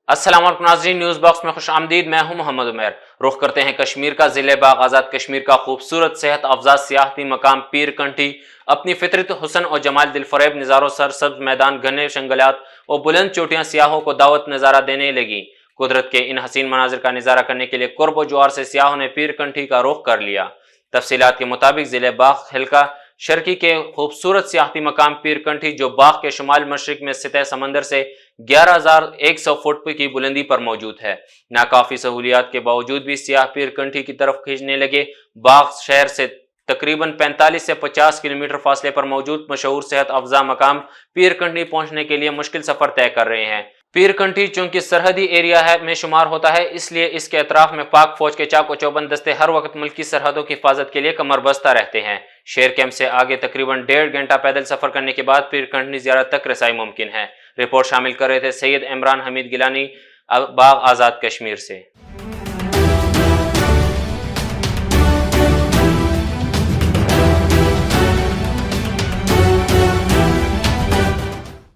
अस्सलाम वालेकुम नाज़रीन, न्यूज़ बॉक्स में खुश आमदीद। मैं हूं मोहम्मद उमर। रुख करते हैं कश्मीर का। ज़िले बाग आज़ाद कश्मीर का खूबसूरत सेहत अफजा सियाहती मकाम पीर कंठी अपनी फितरत हुस्न और जमाल दिलफरेब नज़ारों, सरसब्ज मैदान, घने जंगलात और बुलंद चोटियां सियाहों को दावत नज़ारा देने लगी। कुदरत के इन हसीन मनाजिर का नज़ारा करने के लिए कुर्ब जुआर से सियाहों ने पीर कंठी का रुख कर लिया। तफसीलात के मुताबिक ज़िले बाग हल्का शर्की के खूबसूरत सियाहती मकाम पीर कंठी, जो बाग के शुमाल मशरक में सतह समंदर से 11,100 फुट की बुलंदी पर मौजूद है। नाकाफी सहूलियात के बावजूद भी सियाह पीर कंठी की तरफ खींचने लगे। बाग शहर से तकरीबन 45 से 50 किलोमीटर फासले पर मौजूद मशहूर सेहत अफजा मकाम पीर कंठी पहुंचने के लिए मुश्किल सफर तय कर रहे हैं। पीर कंठी चूंकि सरहदी एरिया में शुमार होता है, इसलिए इसके अतराफ में पाक फौज के चाक और चौबंद दस्ते हर वक्त मुल्क की सरहदों की हिफाजत के लिए कमर बस्ता रहते हैं। शेर कैंप से आगे तकरीबन 1.5 घंटा पैदल सफर करने के बाद पीर कंठी ज़ियारत तक रसाई मुमकिन है। रिपोर्ट शामिल कर रहे थे सैयद इमरान हमीद गिलानी, बाग आज़ाद कश्मीर से।